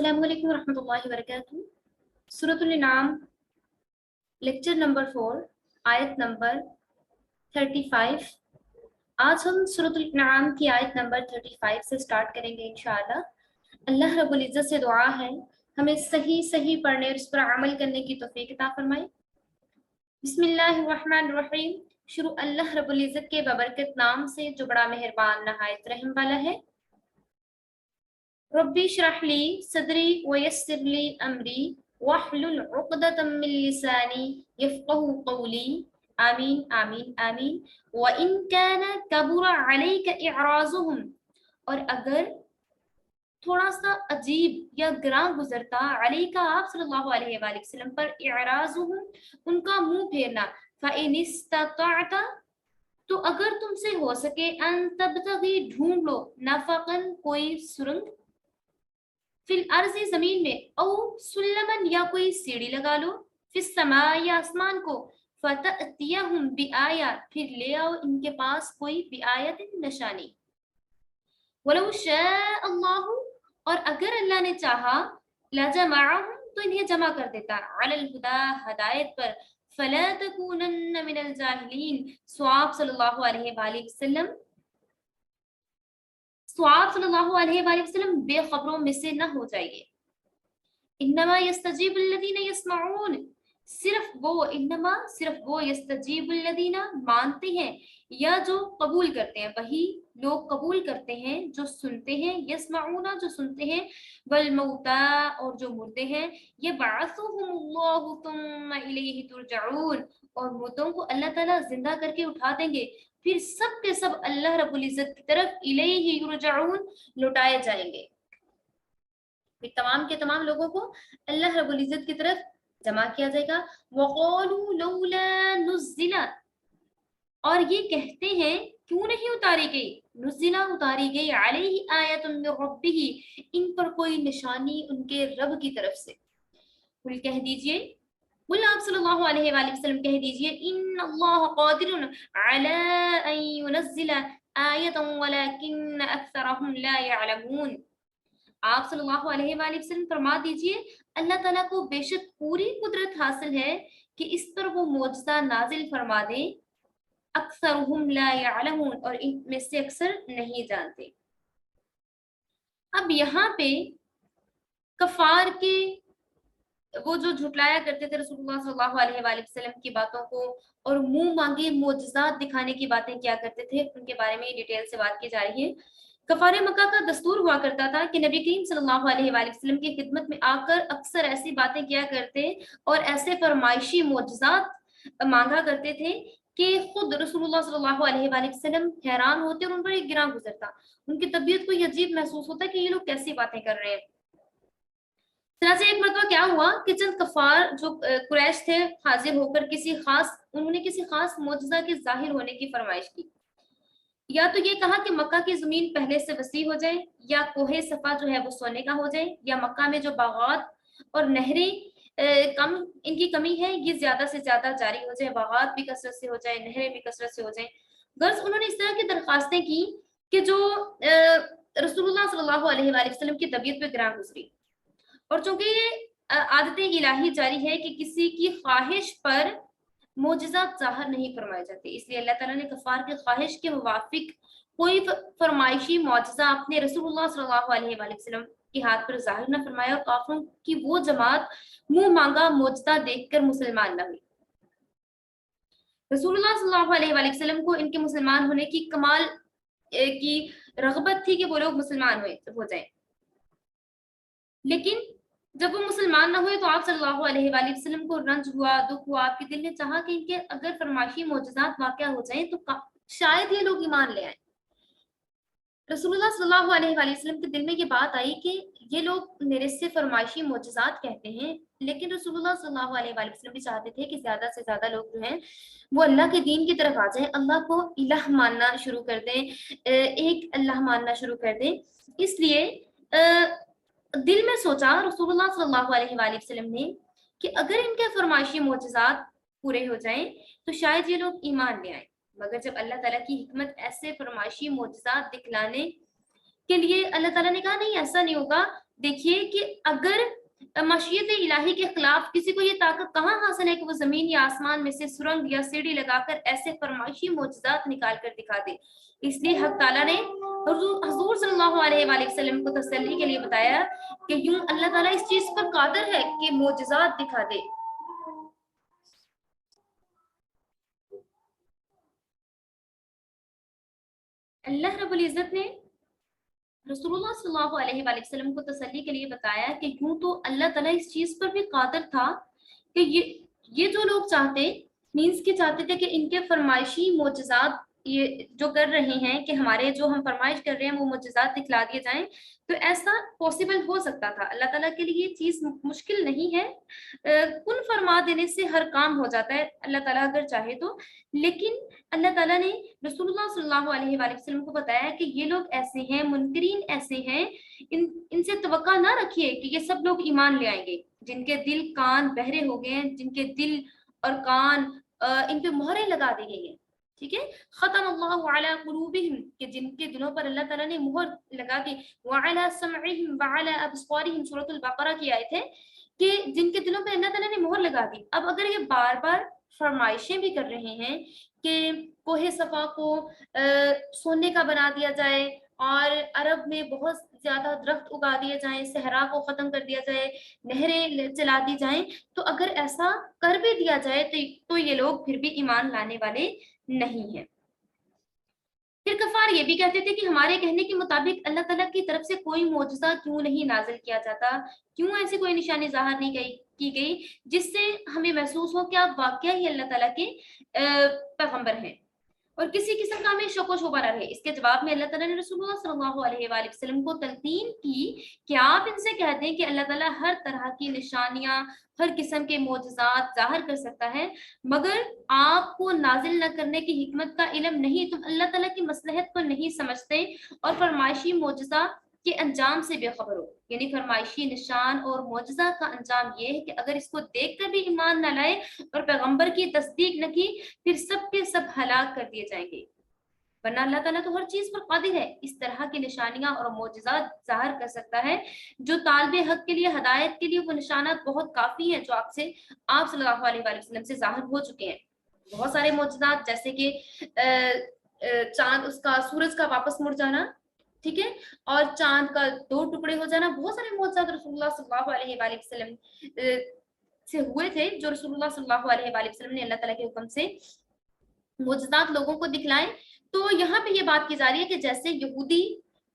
السلام علیکم ورحمۃ اللہ وبرکاتہ۔ سورۃ الانعام لیکچر نمبر 4 آیت نمبر 35۔ آج ہم سورۃ الانعام کی آیت نمبر 35 سے سٹارٹ کریں گے انشاءاللہ۔ اللہ رب العزت سے دعا ہے ہمیں صحیح پڑھنے اور اس پر عمل کرنے کی توفیق عطا فرمائے۔ بسم اللہ الرحمن الرحیم۔ شروع اللہ رب العزت کے ببرکت نام سے جو بڑا مہربان نہایت رحم والا ہے۔ ربی اشرح لی صدری ویسر لی امری واحلل عقدۃ من لسانی یفقہوا قولی۔ آمین آمین آمین۔ وَإِن كَانَ كَبُرَ عَلَيْكَ إِعْرَاضُهُمْ، اور اگر تھوڑا سا عجیب یا گراں گزرتا علیکہ آپ صلی اللہ علیہ وآلہ وسلم پر اعراضهم ان کا منہ پھیرنا، فَإِنِ اسْتَطَعْتَ تو اگر تم سے ہو سکے ان تبتغی ڈھونڈ لو نفقاً کوئی سرنگ، فی الارض زمین میں، او سلمن یا کوئی سیڑھی لگا لو، فی السماء یا آسمان کو، فتأتیہم بآیہ پھر لے آؤ ان کے پاس کوئی بآیت نشانی، ولو شاء اللہ اور اگر اللہ نے چاہا، لجمعہم تو انہیں جمع کر دیتا، علی الہدی ہدایت پر، فلا تکونن من الجاہلین سو آپ صلی اللہ علیہ وآلہ وسلم بے خبروں میں سے نہ ہو جائیے۔ انما یستجیب الذین یسمعون صرف وہ یستجیب الذین مانتے ہیں یا جو قبول کرتے ہیں، وہی لوگ قبول کرتے ہیں جو سنتے ہیں، یسمعون جو سنتے ہیں، والموتى اور جو مردے ہیں، یبعثهم اللہ ثم الیہ ترجعون اور مردوں کو اللہ تعالیٰ زندہ کر کے اٹھا دیں گے، پھر سب کے سب اللہ رب العزت کی طرف الیہ یرجعون لوٹائے جائیں گے، پھر تمام کے تمام لوگوں کو اللہ رب العزت کی طرف جمع کیا جائے گا۔ وَقَالُوا لَوْلَا نُزِّلَ اور یہ کہتے ہیں کیوں نہیں اتاری گئی، نزلہ اتاری گئی، علیہ آیۃ من ربہ ان پر کوئی نشانی ان کے رب کی طرف سے۔ قل کہہ دیجئے، قل آپ صلی اللہ علیہ وآلہ وسلم کہہ دیجئے، ان اللہ قادر علی ان ينزل آیۃ ولکن اکثرهم لا يعلمون۔ آپ صلی اللہ علیہ وآلہ وسلم فرما دیجئے اللہ تعالیٰ کو بے شک پوری قدرت حاصل ہے کہ اس پر وہ معجزہ نازل فرما دے، اکثرهم لا يعلمون اور ان میں سے اکثر نہیں جانتے۔ اب یہاں پہ کفار کے وہ جو جھٹلایا کرتے تھے رسول اللہ صلی اللہ علیہ وآلہ وسلم کی باتوں کو اور منہ مانگے معجزات دکھانے کی باتیں کیا کرتے تھے، ان کے بارے میں ڈیٹیل سے بات کی جا رہی ہے۔ کفار مکہ کا دستور ہوا کرتا تھا کہ نبی کریم صلی اللہ علیہ وآلہ وسلم کی خدمت میں آ کر اکثر ایسی باتیں کیا کرتے اور ایسے فرمائشی معجزات مانگا کرتے تھے کہ خود رسول اللہ صلی اللہ علیہ وآلہ وسلم حیران ہوتے اور ان پر ایک گراں گزرتا، ان کی طبیعت کو یہ عجیب محسوس ہوتا کہ یہ لوگ کیسی باتیں کر رہے ہیں۔ چنانچہ ایک مرتبہ کیا ہوا کہ چند کفار جو قریش تھے حاضر ہو کر انہوں نے کسی خاص معجزہ کے ظاہر ہونے کی فرمائش کی، یا تو یہ کہا کہ مکہ کی زمین پہلے سے وسیع ہو جائے، یا کوہ صفا جو ہے وہ سونے کا ہو جائے، یا مکہ میں جو باغات اور نہریں ان کی کمی ہے یہ زیادہ سے زیادہ جاری ہو جائے، باغات بھی کثرت سے ہو جائے، نہریں بھی کثرت سے ہو جائیں۔ غرض انہوں نے اس طرح کی درخواستیں کی کہ جو رسول اللہ صلی اللہ علیہ وآلہ وسلم کی طبیعت پہ گراں گزری، اور چونکہ یہ عادت الہی جاری ہے کہ کسی کی خواہش پر معجزات ظاہر نہیں فرمائے جاتے، اس لیے اللہ تعالیٰ نے کفار کی خواہش کے موافق کوئی فرمائشی معجزہ اپنے رسول اللہ صلی اللہ علیہ وآلہ وسلم کے ہاتھ پر ظاہر نہ فرمایا، اور کافروں کی وہ جماعت منہ مانگا معجزہ دیکھ کر مسلمان نہ ہوئی۔ رسول اللہ صلی اللہ علیہ وآلہ وسلم کو ان کے مسلمان ہونے کی کمال کی رغبت تھی کہ وہ لوگ مسلمان ہو جائیں، لیکن جب وہ مسلمان نہ ہوئے تو آپ صلی اللہ علیہ وآلہ وسلم کو رنج ہوا، دکھ ہوا، آپ کے دل نے چاہا کہ ان کے اگر فرمائشی معجزات واقع ہو جائیں تو شاید یہ لوگ ایمان لے آئیں۔ رسول اللہ صلی اللہ علیہ وآلہ وسلم کے دل میں یہ بات آئی کہ یہ لوگ میرے سے فرمائشی معجزات کہتے ہیں، لیکن رسول اللہ صلی اللہ علیہ وآلہ وسلم بھی چاہتے تھے کہ زیادہ سے زیادہ لوگ جو ہیں وہ اللہ کے دین کی طرف آ جائیں، اللہ کو الہ ماننا شروع کر دیں، ایک اللہ ماننا شروع کر دیں۔ اس لیے دل میں سوچا رسول اللہ صلی اللہ علیہ وآلہ وسلم نے کہ اگر ان کے فرمائشی معجزات پورے ہو جائیں تو شاید یہ لوگ ایمان لے آئیں، مگر جب اللہ تعالیٰ کی حکمت ایسے فرمائشی معجزات دکھلانے کے لیے اللہ تعالیٰ نے کہا نہیں ایسا نہیں ہوگا، دیکھیے کہ اگر مشیت الہی کے خلاف کسی کو یہ طاقت کہاں حاصل ہے کہ وہ زمین یا آسمان میں سے سرنگ یا سیڑھی لگا کر ایسے فرمائشی معجزات نکال کر دکھا دے. اس لیے حق تعالیٰ نے حضور صلی اللہ علیہ وآلہ وسلم کو تسلی کے لیے بتایا کہ یوں اللہ تعالیٰ اس چیز پر قادر ہے کہ معجزات دکھا دے. اللہ رب العزت نے رسول اللہ صلی اللہ علیہ وآلہ وسلم کو تسلی کے لیے بتایا کہ یوں تو اللہ تعالیٰ اس چیز پر بھی قادر تھا کہ یہ جو لوگ چاہتے مینس کے چاہتے تھے کہ ان کے فرمائشی معجزات یہ جو کر رہے ہیں کہ ہمارے جو ہم فرمائش کر رہے ہیں وہ معجزات دکھلا دیے جائیں تو ایسا پاسبل ہو سکتا تھا. اللہ تعالیٰ کے لیے یہ چیز مشکل نہیں ہے, کن فرما دینے سے ہر کام ہو جاتا ہے اللہ تعالیٰ اگر چاہے تو. لیکن اللہ تعالیٰ نے رسول اللہ صلی اللہ علیہ وآلہ وسلم کو بتایا کہ یہ لوگ ایسے ہیں, منکرین ایسے ہیں, ان سے توقع نہ رکھیے کہ یہ سب لوگ ایمان لے آئیں گے جن کے دل کان بہرے ہو گئے ہیں, جن کے دل اور کان ان پہ مہریں لگا دی گئی ہیں. ٹھیک ہے, ختم اللہ علی قلوبہم کہ جن کے دلوں پر اللہ تعالیٰ نے مہر لگا دی, وعلی سمعہم وعلی ابصارہم سورۃ البقرہ کی آیت ہے کہ جن کے دلوں پہ اللہ تعالیٰ نے مہر لگا دی. اب اگر یہ بار بار فرمائشیں بھی کر رہے ہیں کہ کوہ صفا کو سونے کا بنا دیا جائے اور عرب میں بہت زیادہ درخت اگا دیے جائیں, صحرا کو ختم کر دیا جائے, نہریں چلا دی جائیں, تو اگر ایسا کر بھی دیا جائے تو یہ لوگ پھر بھی ایمان لانے والے نہیں ہیں. پھر کفار یہ بھی کہتے تھے کہ ہمارے کہنے کے مطابق اللہ تعالیٰ کی طرف سے کوئی معجزہ کیوں نہیں نازل کیا جاتا, کیوں ایسی کوئی نشانی ظاہر نہیں کی گئی جس سے ہمیں محسوس ہو کہ آپ واقعہ ہی اللہ تعالیٰ کے پیغمبر ہیں اور کسی قسم کا ہمیں شک و شبہ نہ رہے. اس کے جواب میں اللہ تعالیٰ نے رسول اللہ صلی اللہ علیہ وآلہ وسلم کو تلقین کی کہ آپ ان سے کہہ دیں کہ اللہ تعالیٰ ہر طرح کی نشانیاں, ہر قسم کے معجزات ظاہر کر سکتا ہے, مگر آپ کو نازل نہ کرنے کی حکمت کا علم نہیں, تم اللہ تعالیٰ کی مصلحت کو نہیں سمجھتے اور فرمائشی معجزہ کے انجام سے بے خبر ہو. یعنی فرمائشی نشان اور معجزہ کا انجام یہ ہے کہ اگر اس کو دیکھ کر بھی ایمان نہ لائے اور پیغمبر کی تصدیق نہ کی پھر سب کے سب ہلاک کر دیے جائیں گے, ورنہ اللہ تعالیٰ تو ہر چیز پر قادر ہے. اس طرح کی نشانیاں اور معجزات ظاہر کر سکتا ہے جو طالب حق کے لیے ہدایت کے لیے وہ نشانات بہت کافی ہیں جو آپ صلی اللہ علیہ وآلہ وسلم سے ظاہر ہو چکے ہیں. بہت سارے معجزات جیسے کہ چاند اس کا سورج کا واپس مڑ جانا, ٹھیک ہے, اور چاند کا 2 ٹکڑے ہو جانا, بہت سارے معجزات رسول اللہ صلی اللہ علیہ وآلہ وسلم سے ہوئے تھے جو رسول اللہ صلی اللہ علیہ وآلہ وسلم نے اللہ تعالیٰ کے حکم سے معجزات لوگوں کو دکھلائے. تو یہاں پہ یہ بات کی جا رہی ہے کہ جیسے یہودی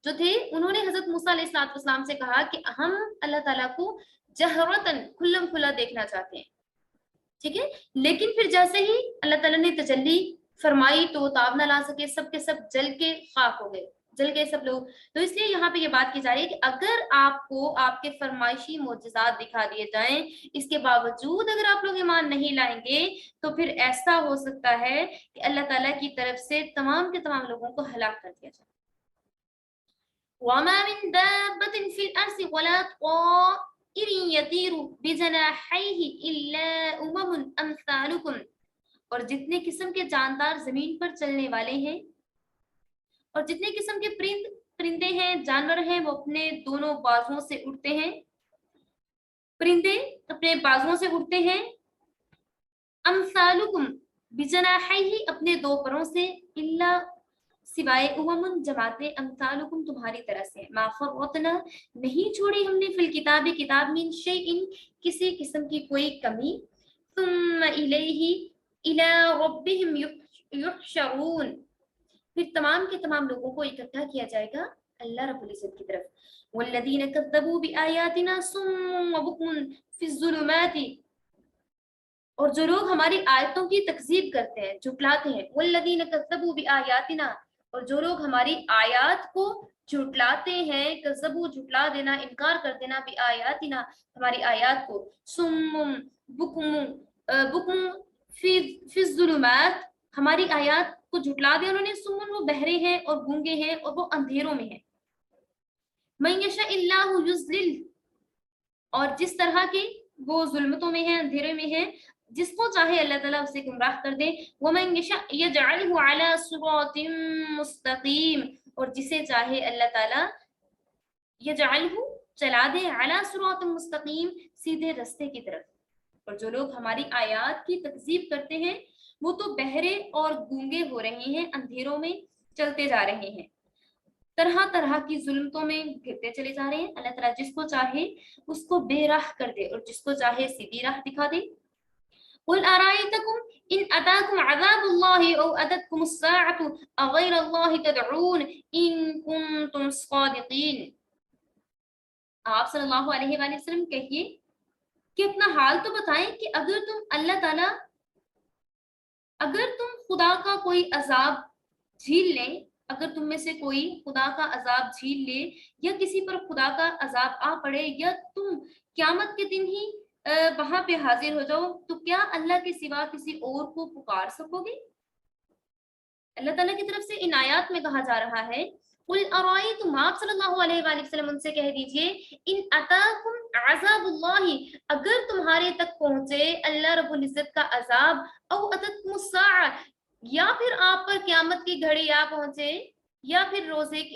جو تھے انہوں نے حضرت موسیٰ علیہ السلام سے کہا کہ ہم اللہ تعالیٰ کو جہرتاً کھلم کھلا دیکھنا چاہتے ہیں, ٹھیک ہے, لیکن پھر جیسے ہی اللہ تعالیٰ نے تجلی فرمائی تو وہ تاب نہ لا سکے, سب کے سب جل کے خاک ہو گئے, جل گئے سب لوگ. تو اس لیے یہاں پہ یہ بات کی جا رہی ہے کہ اگر آپ کو آپ کے فرمائشی معجزات دکھا دیے جائیں, اس کے باوجود اگر آپ لوگ ایمان نہیں لائیں گے تو پھر ایسا ہو سکتا ہے کہ اللہ تعالیٰ کی طرف سے تمام کے تمام لوگوں کو ہلاک کر دیا جائے. وَمَا مِن دَابَّةٍ فِي الْأَرْضِ وَلَا طَائِرٍ يَطِيرُ بِجَنَاحَيْهِ إِلَّا أُمَمٌ أَمْثَالُكُمْ, اور جتنے قسم کے جاندار زمین پر چلنے والے ہیں اور جتنے قسم کے پرندے ہیں, جانور ہیں, وہ اپنے دونوں بازوؤں سے اڑتے ہیں. پرندے اپنے بازوؤں سے اڑتے ہیں. امثالکم بجناحیہ اپنے 2 پروں سے, الا سوائے امم جماعتیں, امثالکم تمہاری طرح سے, ما فرطنا نہیں چھوڑی ہم نے فی الکتاب کتاب من شیء کسی قسم کی کوئی کمی, ثم الیہ الی ربہم یحشرون پھر تمام کے تمام لوگوں کو اکٹھا کیا جائے گا اللہ رب العزت کی طرف. والذین کذبوا بآیاتنا صم وبکم فی الظلمات, اور جو لوگ ہماری آیتوں کی تکذیب کرتے ہیں, جھٹلاتے ہیں, والذین کذبوا بآیاتنا, اور جو لوگ ہماری آیات کو جھٹلاتے ہیں, کذبوا جھٹلا دینا, انکار کر دینا, بآیاتنا ہماری آیات کو, صم بکم فی الظلمات ہماری آیات کو جھٹلا دیا انہوں نے, سمن وہ بہرے ہیں اور گونگے ہیں اور وہ اندھیروں میں ہیں. من یشاء اللہ یضلل, اور جس طرح کے وہ ظلمتوں میں ہیں, اندھیرے میں ہیں, جس کو چاہے اللہ تعالیٰ اسے گمراہ کر دے. ومن یشاء یجعلہ علی صراط مستقیم, اور جسے چاہے اللہ تعالیٰ یجعلہ چلا دے علی صراط مستقیم، سیدھے رستے کی طرف۔ اور جو لوگ ہماری آیات کی تکذیب کرتے ہیں وہ تو بہرے اور گونگے ہو رہے ہیں، اندھیروں میں چلتے جا رہے ہیں، طرح طرح کی ظلمتوں میں گرتے چلے جا رہے ہیں۔ اللہ تعالیٰ جس کو چاہے اس کو بے راہ کر دے اور جس کو چاہے سیدھی راہ دکھا دے۔ قل ارائیتکم ان اتاکم عذاب اللہ او اتتکم الساعۃ اغیر اللہ تدعون ان کنتم صادقین۔ آپ صلی اللہ علیہ وآلہ وسلم کہیے کہ اپنا حال تو بتائیں کہ اگر تم اللہ تعالیٰ، اگر تم خدا کا کوئی عذاب جھیل لیں، اگر تم میں سے کوئی خدا کا عذاب جھیل لے یا کسی پر خدا کا عذاب آ پڑے یا تم قیامت کے دن ہی وہاں پہ حاضر ہو جاؤ، تو کیا اللہ کے سوا کسی اور کو پکار سکو گے؟ اللہ تعالیٰ کی طرف سے ان آیات میں کہا جا رہا ہے قل ارائیتم، آپ صلی اللہ علیہ وآلہ وسلم ان سے کہہ دیجئے ان اتاکم عذاب اللہ، اگر تمہارے تک پہنچے اللہ رب العزت کا عذاب، او اتتکم الساعہ، یا پھر آپ پر قیامت کی گھڑی آ پہنچے، یا پھر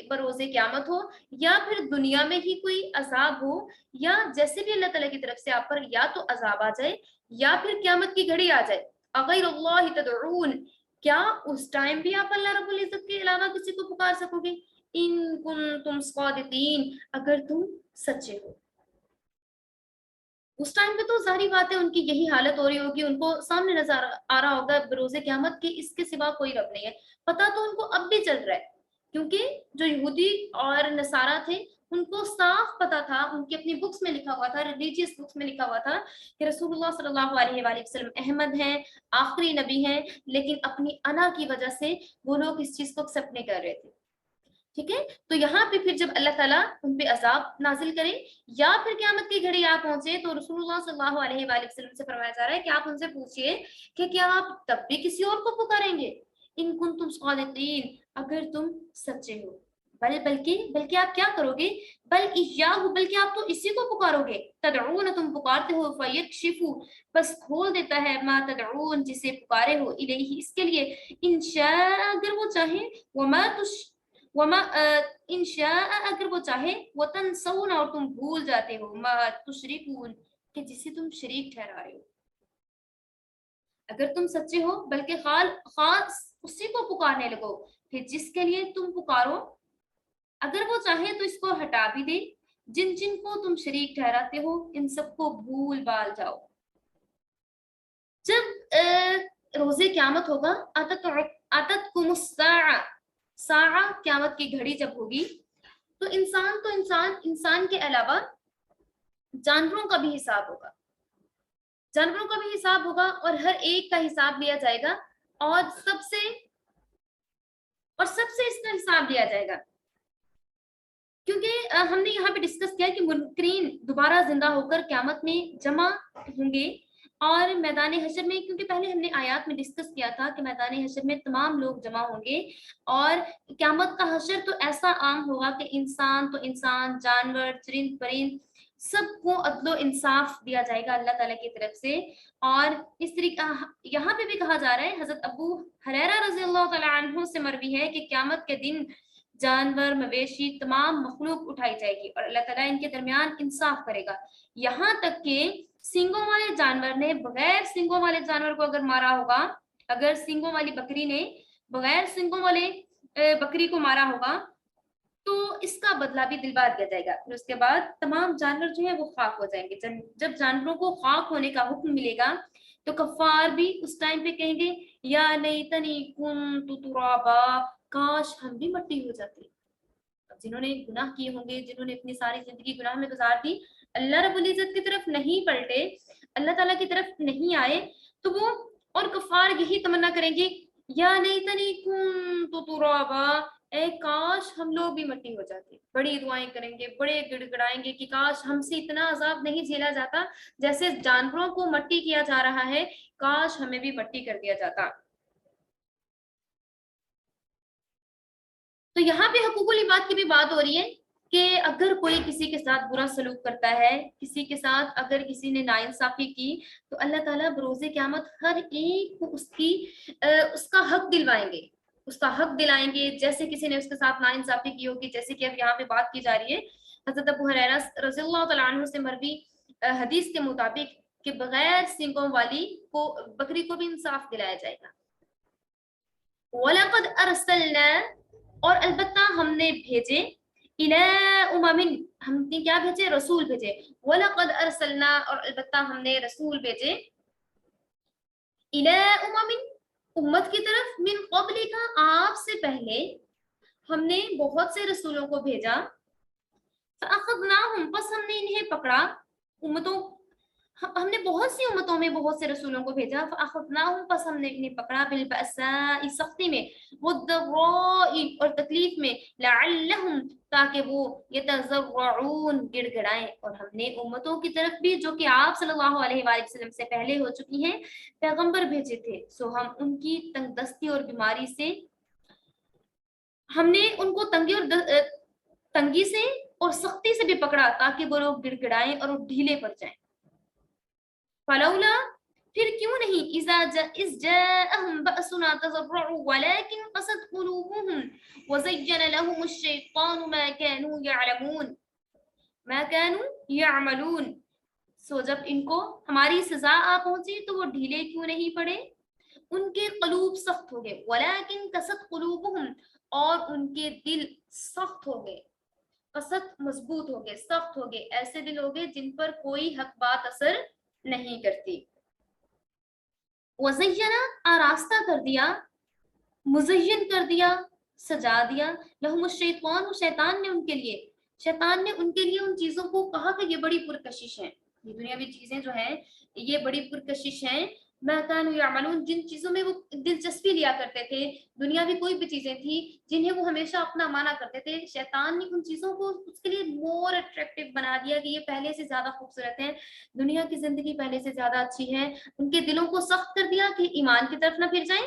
بروزے قیامت ہو، یا پھر دنیا میں ہی کوئی عذاب ہو، یا جیسے بھی اللہ تعالیٰ کی طرف سے آپ پر یا تو عذاب آ جائے یا پھر قیامت کی گھڑی آ جائے، اغیر اللہ تدعون، کیا اس ٹائم بھی آپ اللہ رب العزت کے علاوہ کسی کو پکار سکو گے؟ ان کنتم صادقین، اگر تم سچے ہو۔ اس ٹائم پہ تو ظاہری بات ہے ان کی یہی حالت ہو رہی ہوگی، ان کو سامنے نظر آ رہا ہوگا بروز قیامت کے اس کے سوا کوئی رب نہیں ہے۔ پتہ تو ان کو اب بھی چل رہا ہے، کیونکہ جو یہودی اور نصارہ تھے ان کو صاف پتا تھا، ان کی اپنی بکس میں لکھا ہوا تھا، ریلیجیس بکس میں لکھا ہوا تھا کہ رسول اللہ صلی اللہ علیہ وآلہ وسلم احمد ہیں، آخری نبی ہیں، لیکن اپنی انا کی وجہ سے وہ لوگ اس چیز کو ایکسیپٹ نہیں کر رہے تھے۔ ٹھیک ہے، تو یہاں پہ پھر جب اللہ تعالیٰ ان پہ عذاب نازل کرے یا پھر قیامت کی گھڑی آ پہنچے تو رسول اللہ صلی اللہ علیہ وآلہ وسلم سے فرمایا جا رہا ہے کہ آپ ان سے پوچھئے کہ کیا آپ تب بھی کسی اور کو پکاریں گے؟ ان کنتم صادقین، اگر تم سچے ہو۔ بلکہ آپ کیا کرو گے؟ بل ایاہ، بلکہ آپ تو اسی کو پکارو گے، تدعون، تم پکارتے ہو، فیکشف، بس کھول دیتا ہے، ما تدعون، جسے پکارے ہو، الیہ، اس کے لیے، انشاء، اگر وہ چاہے، وما انشاء، اگر وہ چاہے، وتنسون، اور تم بھول جاتے ہو، ما تشرکون، کہ جسے تم شریک ٹھہرا رہے ہو۔ اگر تم سچے ہو بلکہ خاص اسی کو پکارنے لگو، پھر جس کے لیے تم پکارو، اگر وہ چاہے تو اس کو ہٹا بھی دے، جن جن کو تم شریک ٹھہراتے ہو ان سب کو بھول بال جاؤ۔ جب روز قیامت ہوگا، اتتکم الساعہ، ساعہ قیامت کی گھڑی جب ہوگی، تو انسان کے علاوہ جانوروں کا بھی حساب ہوگا، جانوروں کا بھی حساب ہوگا، اور ہر ایک کا حساب لیا جائے گا، اور سب سے اس کا حساب لیا جائے گا، کیونکہ ہم نے یہاں پہ ڈسکس کیا کہ منکرین دوبارہ زندہ ہو کر قیامت میں جمع ہوں گے، اور میدان حشر میں، کیونکہ پہلے ہم نے آیات میں ڈسکس کیا تھا کہ میدان حشر میں تمام لوگ جمع ہوں گے، اور قیامت کا حشر تو ایسا عام ہوگا کہ انسان تو انسان، جانور، چرند پرند، سب کو عدل و انصاف دیا جائے گا اللہ تعالیٰ کی طرف سے۔ اور اس طریقہ یہاں پہ بھی کہا جا رہا ہے، حضرت ابو ہریرہ رضی اللہ تعالیٰ عنہ سے مروی ہے کہ قیامت کے دن جانور، مویشی، تمام مخلوق اٹھائی جائے گی اور اللہ تعالیٰ ان کے درمیان انصاف کرے گا، یہاں تک کہ سینگوں والے جانور نے بغیر سینگوں والے جانور کو اگر مارا ہوگا، اگر سینگوں والی بکری نے بغیر سینگوں والے بکری کو مارا ہوگا تو اس کا بدلہ بھی دلوا دیا جائے گا۔ پھر اس کے بعد تمام جانور جو ہیں وہ خاک ہو جائیں گے۔ جب جانوروں کو خاک ہونے کا حکم ملے گا تو کفار بھی اس ٹائم پہ کہیں گے یا لیتنی کنت ترابا، کاش ہم بھی مٹی ہو جاتے۔ جنہوں نے گناہ کیے ہوں گے، جنہوں نے اپنی ساری زندگی گناہ میں گزار دی، اللہ رب العزت کی طرف نہیں پلٹے، اللہ تعالیٰ کی طرف نہیں آئے، تو وہ اور کفار یہی تمنا کریں گے یا لیتنی کنت ترابا، اے کاش ہم لوگ بھی مٹی ہو جاتے۔ بڑی دعائیں کریں گے، بڑے گڑ گڑائیں گے کہ کاش ہم سے اتنا عذاب نہیں جھیلا جاتا، جیسے جانوروں کو مٹی کیا جا رہا ہے، کاش ہمیں بھی مٹی کر دیا جاتا۔ تو یہاں پہ حقوق العباد کی بھی بات ہو رہی ہے کہ اگر کوئی کسی کے ساتھ برا سلوک کرتا ہے، کسی کے ساتھ اگر کسی نے ناانصافی کی، تو اللہ تعالیٰ بروز قیامت ہر ایک کو اس کا حق دلوائیں گے، اس کا حق دلائیں گے، جیسے کسی نے اس کے ساتھ ناانصافی کی ہوگی، جیسے کہ اب یہاں پہ بات کی جا رہی ہے حضرت ابو ہریرہ رضی اللہ تعالیٰ عنہ سے مروی حدیث کے مطابق کہ بغیر سینگوں والی کو بکری کو بھی انصاف دلایا جائے گا. وَلَقَدْ أَرْسَلْنَا اور البتہ ہم نے بھیجے إِلَىٰ أُمَمٍ ہم نے کیا بھیجے؟ رسول بھیجے. وَلَقَدْ أَرْسَلْنَا اور البتہ ہم نے رسول بھیجے إِلَىٰ أُمَمٍ امت کی طرف من قبل کا آپ سے پہلے ہم نے بہت سے رسولوں کو بھیجا. فَأَخَذْنَاهُمْ بس ہم نے انہیں پکڑا. امتوں ہم نے بہت سی امتوں میں بہت سے رسولوں کو بھیجا. فَأَخَذْنَاهُمْ بس ہم نے انہیں پکڑا بِالْبَأْسَاءِ سختی میں وَالضَّرَّاءِ اور تکلیف میں لَعَلَّهُمْ تاکہ وہ يَتَضَرَّعُونَ گڑ گڑائیں. اور ہم نے امتوں کی طرف بھی جو کہ آپ صلی اللہ علیہ وآلہ وسلم سے پہلے ہو چکی ہیں پیغمبر بھیجے تھے. سو ہم ان کی تنگ دستی اور بیماری سے ہم نے ان کو تنگی سے اور سختی سے بھی پکڑا تاکہ وہ لوگ گڑ گڑائیں اور ڈھیلے پڑ جائیں. فلولا پھر کیوں نہیں اذ جاءهم بأسنا تضرعوا ولكن قست قلوبهم وزين لهم الشيطان ما كانوا يعملون سو جب ان کو ہماری سزا آ پہنچی تو وہ ڈھیلے کیوں نہیں پڑے؟ ان کے قلوب سخت ہو گئے. ولكن قست قلوبهم اور ان کے دل سخت ہو گئے. قست مضبوط ہو گئے، سخت ہو گئے. ایسے دل ہو گئے جن پر کوئی حق بات اثر نہیں کرتی. وزینہ آراستہ کر دیا، مزین کر دیا، سجا دیا. لہم الشیطان شیطان نے ان کے لیے ان چیزوں کو کہا کہ یہ بڑی پرکشش ہیں، یہ دنیاوی چیزیں جو ہیں یہ بڑی پرکشش ہیں. ما كانوا يعملون جن چیزوں میں وہ دلچسپی لیا کرتے تھے، دنیاوی کوئی بھی چیزیں تھی جنہیں وہ ہمیشہ اپنا مانا کرتے تھے، شیطان نے ان چیزوں کو اس کے لیے مور اٹریکٹیو بنا دیا کہ یہ پہلے سے زیادہ خوبصورت ہیں، دنیا کی زندگی پہلے سے زیادہ اچھی ہے. ان کے دلوں کو سخت کر دیا کہ ایمان کی طرف نہ پھر جائیں.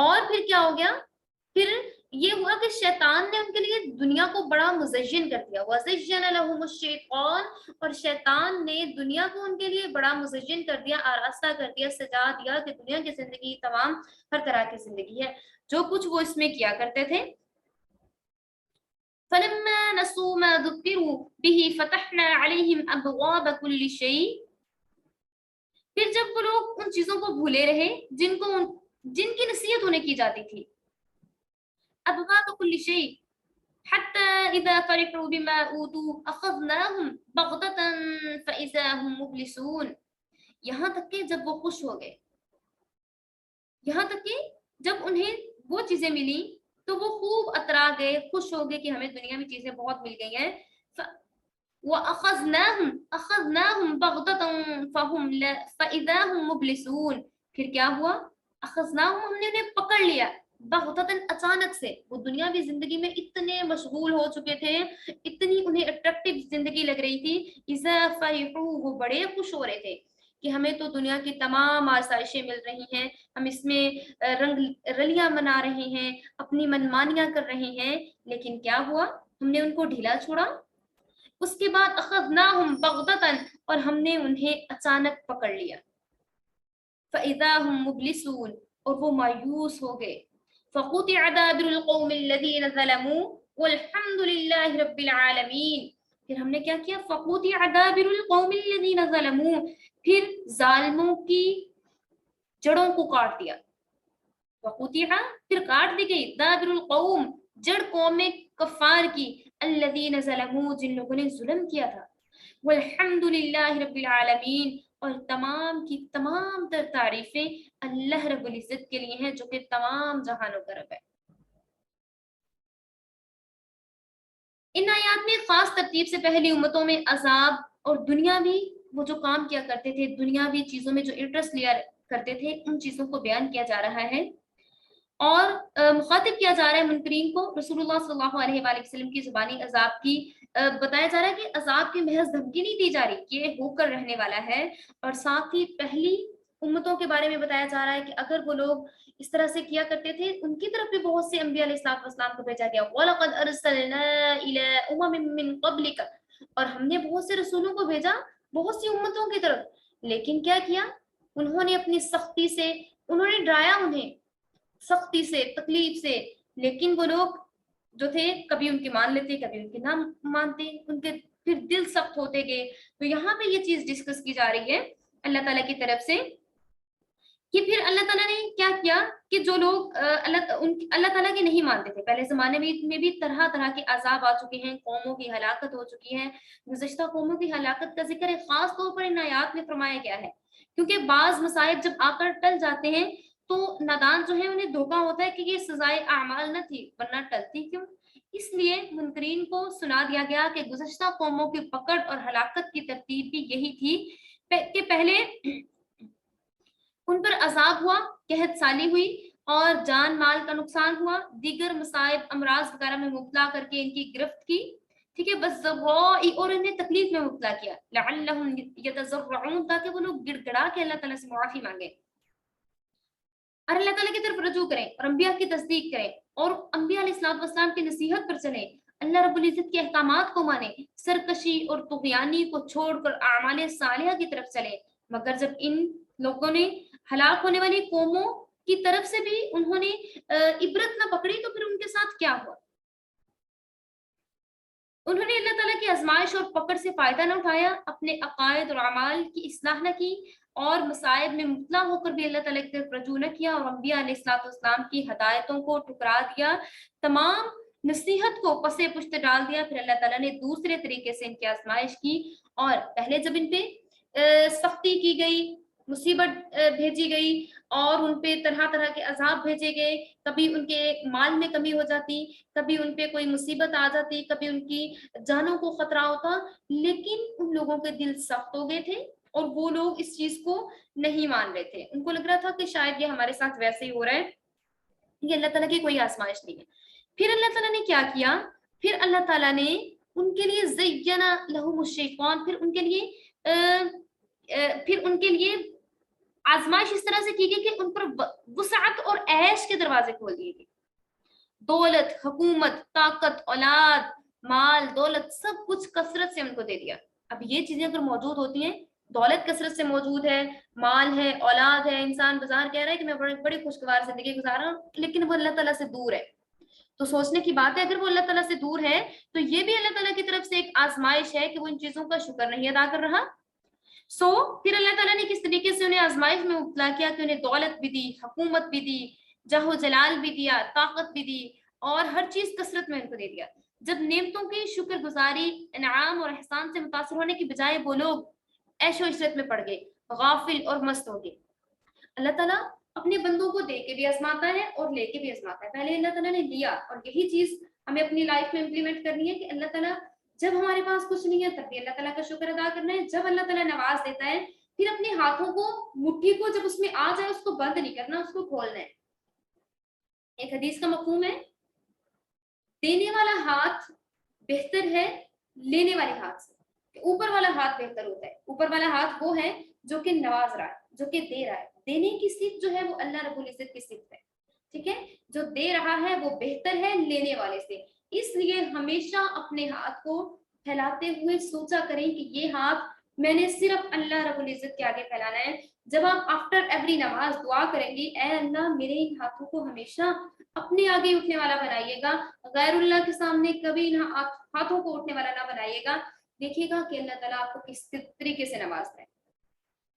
اور پھر کیا ہو گیا؟ پھر یہ ہوا کہ شیطان نے ان کے لیے دنیا کو بڑا مزین کر دیا. وَزَيَّنَ لَهُمُ الشَّيْطَانُ اور شیطان نے دنیا کو ان کے لیے بڑا مزین کر دیا، آراستہ کر دیا، سجا دیا کہ دنیا کی زندگی تمام ہر طرح کی زندگی ہے جو کچھ وہ اس میں کیا کرتے تھے. فَلَمَّا نَسُوا مَا ذُكِّرُوا بِهِ فَتَحْنَا عَلَيْهِمْ أَبْوَابَ كُلِّ شَيْءٍ پھر جب وہ لوگ ان چیزوں کو بھولے رہے جن کی نصیحت انہیں کی جاتی تھی. ابواب كل شيء حتى اذا فرحوا بما اوتوا اخذناهم بغتة فاذا هم مبلسون یہاں تک کہ جب وہ خوش ہو گئے، یہاں تک کہ جب انہیں وہ چیزیں ملی تو وہ خوب اترا گئے، خوش ہو گئے کہ ہمیں دنیا میں چیزیں بہت مل گئی ہیں. اخذناهم بغتة فاذا هم مبلسون پھر کیا ہوا؟ اخذناهم ہم نے انہیں پکڑ لیا، بغتتاً اچانک سے. وہ دنیاوی زندگی میں اتنے مشغول ہو چکے تھے، اتنی انہیں اٹریکٹیو زندگی لگ رہی تھی. اذا فرحوا وہ بڑے خوش ہو رہے تھے کہ ہمیں تو دنیا کی تمام آسائشیں مل رہی ہیں، ہم اس میں رنگ رلیاں منا رہے ہیں، اپنی منمانیاں کر رہے ہیں. لیکن کیا ہوا؟ ہم نے ان کو ڈھیلا چھوڑا. اس کے بعد اخذناہم بغتتاً اور ہم نے انہیں اچانک پکڑ لیا. فاذا هم مبلسون اور وہ مایوس ہو گئے. فقطع دابر القوم الذين ظلموا والحمد لله رب العالمین پھر ہم نے کیا کیا؟ فقطع دابر القوم الذين ظلموا پھر ظالموں کی جڑوں کو کاٹ دیا. فقطع پھر کاٹ دی گئی دابر القوم جڑ قوم کفار کی، الذين ظلموا جن لوگوں نے ظلم کیا تھا. والحمد للہ رب العالمین اور تمام کی تمام تر تعریفیں اللہ رب العزت کے لیے ہیں جو کہ تمام جہانوں کا رب ہے. ان آیات میں خاص ترتیب سے پہلی امتوں میں عذاب اور دنیاوی وہ جو کام کیا کرتے تھے، دنیاوی چیزوں میں جو انٹرسٹ لیا کرتے تھے، ان چیزوں کو بیان کیا جا رہا ہے اور مخاطب کیا جا رہا ہے منکرین کو. رسول اللہ صلی اللہ علیہ وآلہ وسلم کی زبانی عذاب کی بتایا جا رہا ہے کہ عذاب کی محض دھمکی نہیں دی جا رہی، یہ ہو کر رہنے والا ہے. اور ساتھ ہی پہلی امتوں کے بارے میں بتایا جا رہا ہے کہ اگر وہ لوگ اس طرح سے کیا کرتے تھے، ان کی طرف بھی بہت سے انبیاء علیہ السلام کو بھیجا گیا. وَلَقَدْ أَرْسَلْنَا إِلَىٰ أُمَمٍ مِّن قَبْلِكَ اور ہم نے بہت سے رسولوں کو بھیجا بہت سی امتوں کی طرف. لیکن کیا کیا؟ انہوں نے اپنی سختی سے انہوں نے ڈرایا انہیں سختی سے، تکلیف سے. لیکن وہ لوگ جو تھے کبھی ان کی مان لیتے کبھی ان کی نہ مانتے، ان کے پھر دل سخت ہوتے گئے. تو یہاں پہ یہ چیز ڈسکس کی جا رہی ہے اللہ تعالیٰ کی طرف سے کہ پھر اللہ تعالیٰ نے کیا کیا کہ جو لوگ اللہ تعالیٰ کے نہیں مانتے تھے پہلے زمانے میں بھی طرح طرح کے عذاب آ چکے ہیں, قوموں کی ہلاکت ہو چکی ہے. گزشتہ قوموں کی ہلاکت کا ذکر خاص طور پر ان آیات میں فرمایا گیا ہے, کیونکہ بعض مصائب جب آ کر ٹل جاتے ہیں تو نادان جو ہے انہیں دھوکا ہوتا ہے کہ یہ سزائے اعمال نہ تھی ورنہ ٹلتی کیوں. اس لیے منکرین کو سنا دیا گیا کہ گزشتہ قوموں کی پکڑ اور ہلاکت کی ترتیب بھی یہی تھی کہ پہلے ان پر عذاب ہوا, قحط سالی ہوئی اور جان مال کا نقصان ہوا, دیگر مصائب امراض وغیرہ میں مبتلا کر کے ان کی گرفت کی, ٹھیک ہے, بس اور انہیں تکلیف میں مبتلا کیا, لعلہم یتضرعون, تاکہ وہ لوگ گڑ گڑا کے اللہ تعالیٰ سے معافی مانگے اور اللہ تعالیٰ کی طرف رجوع کریں اور انبیاء کی تصدیق کریں اور انبیاء علیہ الصلوۃ والسلام کی نصیحت پر چلیں, اللہ رب العزت کے احکامات کو مانیں, سرکشی اور طغیانی کو چھوڑ کر اعمال صالحہ کی طرف چلیں. مگر جب ان لوگوں نے ہلاک ہونے والی قوموں کی طرف سے بھی انہوں نے عبرت نہ پکڑی تو پھر ان کے ساتھ کیا ہوا؟ انہوں نے اللہ تعالیٰ کی آزمائش اور پکڑ سے فائدہ نہ اٹھایا, اپنے عقائد اور اعمال کی اصلاح نہ کی اور مصائب میں مبتلا ہو کر بھی اللہ تعالیٰ کی طرف رجوع نہ کیا اور انبیاء علیہ الصلوۃ والسلام کی ہدایتوں کو ٹکرا دیا, تمام نصیحت کو پسے پشت ڈال دیا. پھر اللہ تعالیٰ نے دوسرے طریقے سے ان کی آزمائش کی, اور پہلے جب ان پہ سختی کی گئی, مصیبت بھیجی گئی اور ان پہ طرح طرح کے عذاب بھیجے گئے, کبھی ان کے مال میں کمی ہو جاتی, کبھی ان پہ کوئی مصیبت آ جاتی, کبھی ان کی جانوں کو خطرہ ہوتا, لیکن ان لوگوں کے دل سخت ہو گئے تھے اور وہ لوگ اس چیز کو نہیں مان رہے تھے. ان کو لگ رہا تھا کہ شاید یہ ہمارے ساتھ ویسے ہی ہو رہا ہے, یہ اللہ تعالیٰ کی کوئی آزمائش نہیں ہے. پھر اللہ تعالیٰ نے کیا کیا, پھر اللہ تعالیٰ نے ان کے لیے زینا لہم الشیطان, پھر ان کے لیے آزمائش اس طرح سے کی گئی کہ ان پر وسعت اور عیش کے دروازے کھول دیے گئے. دولت, حکومت, طاقت, اولاد, مال, دولت, سب کچھ کثرت سے ان کو دے دیا. اب یہ چیزیں اگر موجود ہوتی ہیں, دولت کثرت سے موجود ہے, مال ہے, اولاد ہے, انسان بازار کہہ رہا ہے کہ میں بڑی خوشگوار زندگی گزار رہا ہوں, لیکن وہ اللہ تعالیٰ سے دور ہے, تو سوچنے کی بات ہے اگر وہ اللہ تعالیٰ سے دور ہے تو یہ بھی اللہ تعالیٰ کی طرف سے ایک آزمائش ہے کہ وہ ان چیزوں کا شکر نہیں ادا کر رہا. پھر اللہ تعالیٰ نے کس طریقے سے انہیں آزمائش میں مبتلا کیا کہ انہیں دولت بھی دی, حکومت بھی دی, جاہ و جلال بھی دیا, طاقت بھی دی اور ہر چیز کثرت میں ان کو دے دیا. جب نعمتوں کی شکر گزاری, انعام اور احسان سے متاثر ہونے کی بجائے وہ لوگ عیش و عشرت میں پڑ گئے, غافل اور مست ہو گئے. اللہ تعالیٰ اپنے بندوں کو دے کے بھی آزماتا ہے اور لے کے بھی آزماتا ہے. پہلے اللہ تعالیٰ نے لیا, اور یہی چیز ہمیں اپنی لائف میں امپلیمنٹ کرنی ہے کہ اللہ تعالیٰ جب ہمارے پاس کچھ نہیں ہے تب بھی اللہ تعالیٰ کا شکر ادا کرنا ہے. جب اللہ تعالیٰ نواز دیتا ہے پھر اپنے ہاتھوں کو, مٹھی کو جب اس میں آ جائے اس کو بند نہیں کرنا, اس کو کھولنا ہے. ایک حدیث کا مفہوم ہے, دینے والا ہاتھ بہتر ہے لینے والے ہاتھ سے, اوپر والا ہاتھ بہتر ہوتا ہے. اوپر والا ہاتھ وہ ہے جو کہ نواز رہا ہے, جو کہ دے رہا ہے. دینے کی صفت جو ہے وہ اللہ رب العزت کی صفت ہے, ٹھیک ہے, جو دے رہا ہے وہ بہتر ہے لینے والے سے. اس لیے ہمیشہ اپنے ہاتھ کو پھیلاتے ہوئے سوچا کریں کہ یہ ہاتھ میں نے صرف اللہ رب العزت کے آگے پھیلانا ہے. جب آپ آفٹر ایوری نماز دعا کریں گی, اے اللہ میرے ان ہاتھوں کو ہمیشہ اپنے آگے اٹھنے والا بنائیے گا, غیر اللہ کے سامنے کبھی نہ ہاتھوں کو اٹھنے والا نہ بنائیے گا, دیکھیے گا کہ اللہ تعالیٰ آپ کو کس طریقے سے نوازتا ہے.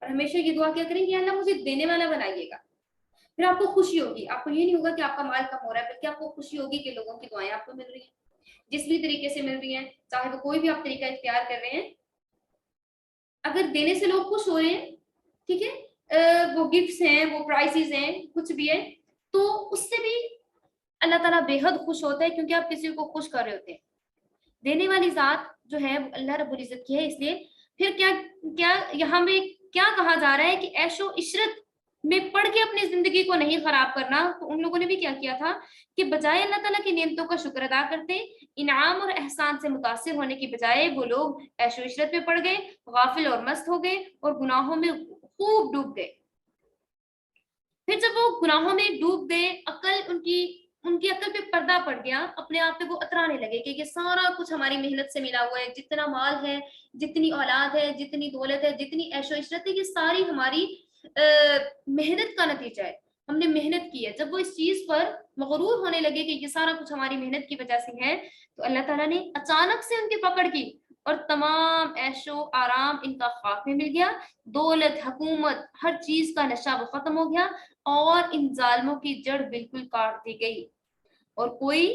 اور ہمیشہ یہ دعا کیا کریں کہ اللہ مجھے دینے والا بنائیے گا. پھر آپ کو خوشی ہوگی, آپ کو یہ نہیں ہوگا کہ آپ کا مال کم ہو رہا ہے, بلکہ آپ کو خوشی ہوگی کہ لوگوں کی دعائیں آپ کو مل رہی ہیں, جس بھی طریقے سے مل رہی ہیں, چاہے وہ کوئی بھی آپ طریقہ اختیار کر رہے ہیں. اگر دینے سے لوگ خوش ہو رہے ہیں, ٹھیک ہے, وہ گفٹس ہیں, وہ پرائزز ہیں, کچھ بھی ہے, تو اس سے بھی اللہ تعالیٰ بے حد خوش ہوتا ہے, کیونکہ آپ کسی کو خوش کر رہے ہوتے ہیں. دینے والی ذات جو ہے وہ اللہ رب العزت کی ہے. اس لیے پھر کیا یہاں میں کیا کہا جا رہا ہے کہ عیش و عشرت میں پڑ کے اپنی زندگی کو نہیں خراب کرنا. تو ان لوگوں نے بھی کیا کیا تھا کہ بجائے اللہ تعالیٰ کی نعمتوں کا شکر ادا کرتے, انعام اور احسان سے متاثر ہونے کی بجائے وہ لوگ عیش و عشرت میں پڑ گئے, غافل اور مست ہو گئے اور گناہوں میں خوب ڈوب گئے. پھر جب وہ گناہوں میں ڈوب گئے, ان کی عقل پہ پردہ پڑ گیا, اپنے آپ پہ وہ اترانے لگے کہ یہ سارا کچھ ہماری محنت سے ملا ہوا ہے, جتنا مال ہے, جتنی اولاد ہے, جتنی دولت ہے, جتنی عیش و عشرت ہے, یہ ساری ہماری محنت کا نتیجہ ہے, ہم نے محنت کی ہے. جب وہ اس چیز پر مغرور ہونے لگے کہ یہ سارا کچھ ہماری محنت کی وجہ سے ہے, تو اللہ تعالیٰ نے اچانک سے ان کی پکڑ کی اور تمام عیش و آرام ان کا خاک میں مل گیا، دولت، حکومت، ہر چیز کا نشہ وہ ختم ہو گیا، اور ان ظالموں کی جڑ بالکل کاٹ دی گئی، اور کوئی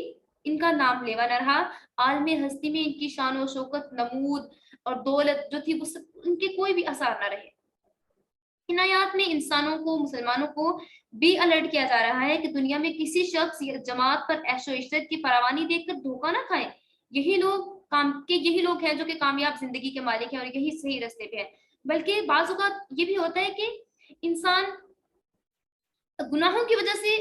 ان کا نام لیوا نہ رہا۔ عالم ہستی میں ان کی شان و شوکت، نمود اور دولت جو تھی وہ ان کے کوئی بھی اثار نہ رہے۔ ان آیات میں انسانوں کو، مسلمانوں کو بھی الرٹ کیا جا رہا ہے کہ دنیا میں کسی شخص یا جماعت پر عیش و عشرت کی فراوانی دیکھ کر دھوکہ نہ کھائیں۔ یہی لوگ ہیں جو کہ کامیاب زندگی کے مالک ہیں اور یہی صحیح راستے پہ ہیں۔ بلکہ بعض اوقات یہ بھی ہوتا ہے کہ انسان گناہوں کی وجہ سے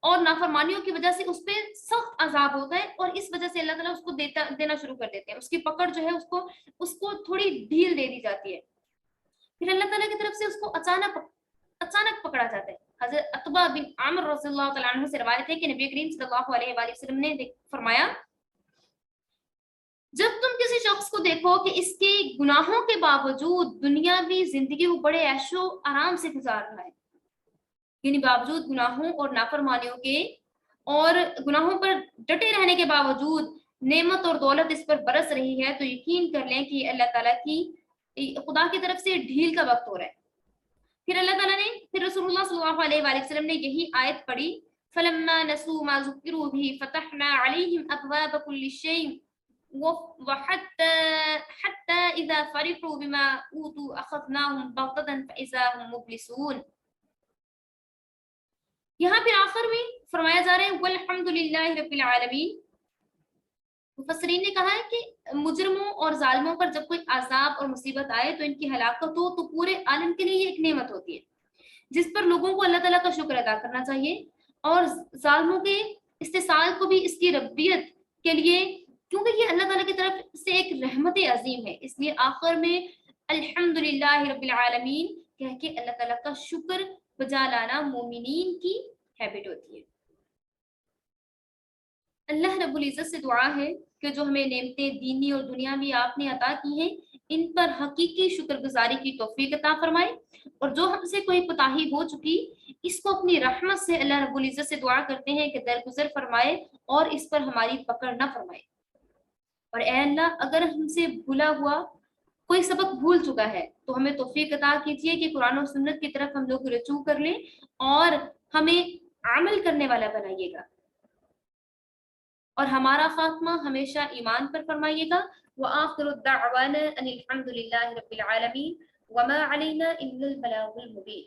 اور نافرمانیوں کی وجہ سے اس پہ سخت عذاب ہوتا ہے، اور اس وجہ سے اللہ تعالیٰ اس کو دینا شروع کر دیتے ہیں، اس کی پکڑ جو ہے اس کو تھوڑی ڈھیل دے دی جاتی ہے، پھر اللہ تعالیٰ کی طرف سے اس کو اچانک پکڑا جاتا ہے۔ حضرت عتبہ بن عامر رضی اللہ تعالیٰ عنہ سے روایت ہے کہ نبی کریم صلی اللہ علیہ وآلہ وسلم نے فرمایا، جب تم کسی شخص کو دیکھو کہ اس کے گناہوں کے باوجود دنیاوی زندگی وہ بڑے عیش و آرام سے گزار رہا ہے، یعنی باوجود گناہوں اور نافرمانیوں کے اور گناہوں پر ڈٹے رہنے کے باوجود نعمت اور دولت اس پر برس رہی ہے، تو یقین کر لیں کہ اللہ تعالیٰ کی، خدا کی طرف سے ڈھیل کا وقت ہو رہا ہے۔ پھر اللہ تعالیٰ نے، پھر رسول اللہ صلی اللہ علیہ وآلہ وسلم نے یہی آیت پڑھی، فَلَمَّا نَسُوا مَا ذُكِّرُوا بِهِ فَتَحْنَا عَلَيْهِمْ أَبْوَابَ كُلِّ شَيْءٍ حَتَّى إِذَا فَرِحُوا بِمَا أُوتُوا أَخَذْنَاهُمْ بَغْتَةً فَإِذَا هُمْ مُبْلِسُونَ۔ یہاں پھر آخر میں فرمایا جا رہا ہے وَالْحَمْدُ لِلَّهِ رَبِّ الْعَالَمِينَ۔ مفسرین نے کہا ہے کہ مجرموں اور ظالموں پر جب کوئی عذاب اور مصیبت آئے تو ان کی ہلاکت ہو تو پورے عالم کے لیے یہ ایک نعمت ہوتی ہے جس پر لوگوں کو اللہ تعالیٰ کا شکر ادا کرنا چاہیے، اور ظالموں کے استحصال کو بھی اس کی ربیت کے لیے، کیونکہ یہ اللہ تعالیٰ کی طرف سے ایک رحمت عظیم ہے، اس لیے آخر میں الحمدللہ رب العالمین کہہ کے اللہ تعالیٰ کا شکر بجا لانا مومنین کی ہیبٹ ہوتی ہے۔ اللہ رب العزت سے دعا ہے کہ جو ہمیں نعمتیں دینی اور دنیاوی آپ نے عطا کی ہیں ان پر حقیقی شکر گزاری کی توفیق عطا فرمائے، اور جو ہم سے کوئی کوتاہی ہو چکی اس کو اپنی رحمت سے اللہ رب العزت سے دعا کرتے ہیں کہ درگزر فرمائے اور اس پر ہماری پکڑ نہ فرمائے۔ اور اے اللہ، اگر ہم سے بھولا ہوا کوئی سبق بھول چکا ہے تو ہمیں توفیق عطا کیجیے کہ قرآن و سنت کی طرف ہم لوگ رجوع کر لیں اور ہمیں عمل کرنے والا بنائیے گا، اور ہمارا خاتمہ ہمیشہ ایمان پر فرمائیے گا۔ وآخر الدعوانا ان الحمد للہ رب العالمین وما علینا الا البلاغ المبین۔